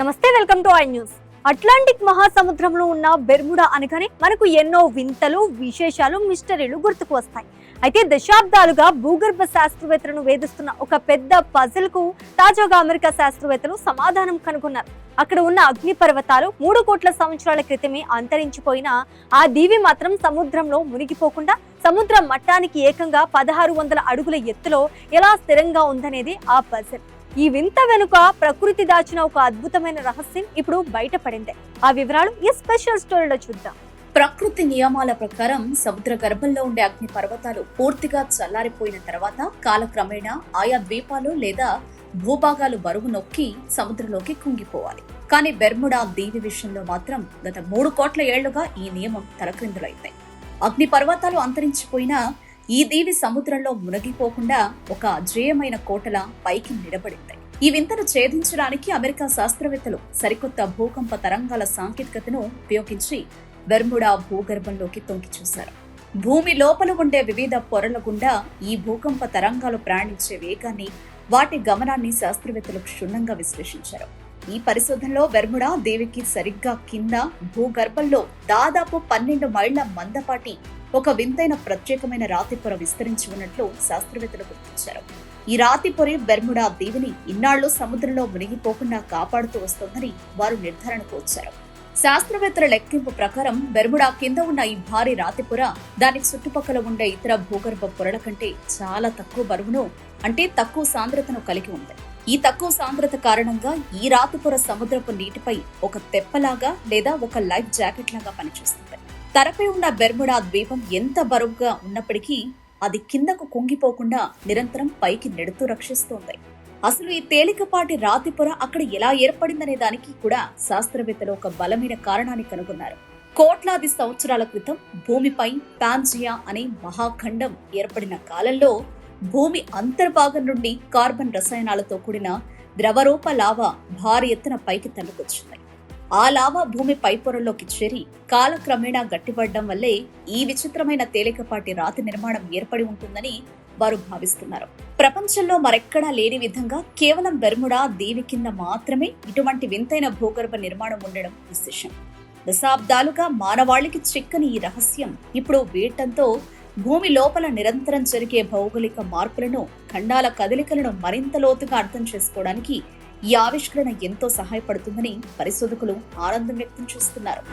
నమస్తే, welcome to I news. Atlantic మహాసముద్రంలో ఉన్న బెర్ముడా అనగానే మనకు ఎన్నో వింతలు, విశేషాలు, మిస్టరీలు గుర్తుకు వస్తాయి. అయితే దశాబ్దాలుగా భూగర్భ శాస్త్రవేత్తలను వేధిస్తున్న ఒక పెద్ద పజిల్ కు తాజాగా అమెరికా శాస్త్రవేత్తలు సమాధానం కనుగొన్నారు. అక్కడ ఉన్న అగ్ని పర్వతాలు 3 కోట్ల సంవత్సరాల క్రితమే అంతరించిపోయిన ఆ దీవి మాత్రం సముద్రంలో మునిగిపోకుండా సముద్ర మట్టానికి ఏకంగా 1600 అడుగుల ఎత్తులో ఎలా స్థిరంగా ఉందనేది ఆ పజిల్. ఈ వింత వెనుక ప్రకృతి దాచిన ఒక అద్భుతమైన రహస్యం ఇప్పుడు బయటపడింది. ఆ వివరాలు ఈ స్పెషల్ స్టోరీలో చూద్దాం. ప్రకృతి నియమాల ప్రకారం సముద్ర గర్భంలో ఉండే అగ్ని పర్వతాలు పూర్తిగా చల్లారిపోయిన తర్వాత కాలక్రమేణా ఆయా ద్వీపాలు లేదా భూభాగాలు బరువు నొక్కి సముద్రంలోకి కుంగిపోవాలి. కానీ బెర్ముడా దీవి విషయంలో మాత్రం గత 3 కోట్ల ఏళ్లుగా ఈ నియమం తలక్రిందులైంది. అగ్ని పర్వతాలు అంతరించిపోయినా ఈ దీవి సముద్రంలో మునిగిపోకుండా ఒక అజేయమైన కోటలా పైకి నిలబడింది. ఈ వింతను ఛేదించడానికి అమెరికా శాస్త్రవేత్తలు సరికొత్త భూకంప తరంగాల సాంకేతికతను ఉపయోగించి బెర్ముడా భూగర్భంలోకి తొంగి చూశారు. భూమి లోపల ఉండే వివిధ పొరల గుండా ఈ భూకంప తరంగాలు ప్రయాణించే వేగాన్ని, వాటి గమనాన్ని శాస్త్రవేత్తలు క్షుణ్ణంగా విశ్లేషించారు. ఈ పరిశోధనలో బెర్ముడా దీవికి సరిగ్గా కింద భూగర్భంలో దాదాపు 12 మైళ్ల మందపాటి ఒక వింతైన ప్రత్యేకమైన రాతిపొర విస్తరించి ఉన్నట్లు శాస్త్రవేత్తలు గుర్తించారు. ఈ రాతిపొర బెర్ముడా దీవిని ఇన్నాళ్లు సముద్రంలో మునిగిపోకుండా కాపాడుతూ వస్తోందని వారు నిర్ధారణకు వచ్చారు. శాస్త్రవేత్తల లెక్కింపు ప్రకారం బెర్ముడా కింద ఉన్న ఈ భారీ రాతిపొర దానికి చుట్టుపక్కల ఉండే ఇతర భూగర్భ పొరల కంటే చాలా తక్కువ బరువును, అంటే తక్కువ సాంద్రతను కలిగి ఉంది. ఈ తక్కువ సాంద్రత కారణంగా ఈ రాతిపొర సముద్రపు నీటిపై ఒక తెప్పలాగా లేదా ఒక లైఫ్ జాకెట్ లాగా పనిచేస్తుంది. తరపై ఉన్న బెర్ముడా ద్వీపం ఎంత బరువుగా ఉన్నప్పటికీ అది కిందకు కుంగిపోకుండా నిరంతరం పైకి నెడుతూ రక్షిస్తోంది. అసలు ఈ తేలికపాటి రాతిపొర అక్కడ ఎలా ఏర్పడిందనే దానికి కూడా శాస్త్రవేత్తలు ఒక బలమైన కారణాన్ని కనుగొన్నారు. కోట్లాది సంవత్సరాల క్రితం భూమిపై పాంజియా అనే మహాఖండం ఏర్పడిన కాలంలో భూమి అంతర్భాగం నుండి కార్బన్ రసాయనాలతో కూడిన ద్రవరూప లావా భారీ ఎత్తున పైకి తన్నుకొచ్చింది. ఆ లావా భూమి పైపొరల్లోకి చేరి కాలక్రమేణా గట్టిపడడం వల్లే ఈ విచిత్రమైన తేలికపాటి రాతి నిర్మాణం ఏర్పడి ఉంటుందని వారు భావిస్తున్నారు. ప్రపంచంలో మరెక్కడా లేని విధంగా కేవలం బెర్ముడా దీవి కింద మాత్రమే ఇటువంటి వింతైన భూగర్భ నిర్మాణం ఉండడం విశేషం. దశాబ్దాలుగా మానవాళికి చిక్కని ఈ రహస్యం ఇప్పుడు వీడటంతో భూమి లోపల నిరంతరం జరిగే భౌగోళిక మార్పులను, ఖండాల కదలికలను మరింత లోతుగా అర్థం చేసుకోవడానికి ఈ ఆవిష్కరణ ఎంతో సహాయపడుతుందని పరిశోధకులు ఆనందం వ్యక్తం చేస్తున్నారు.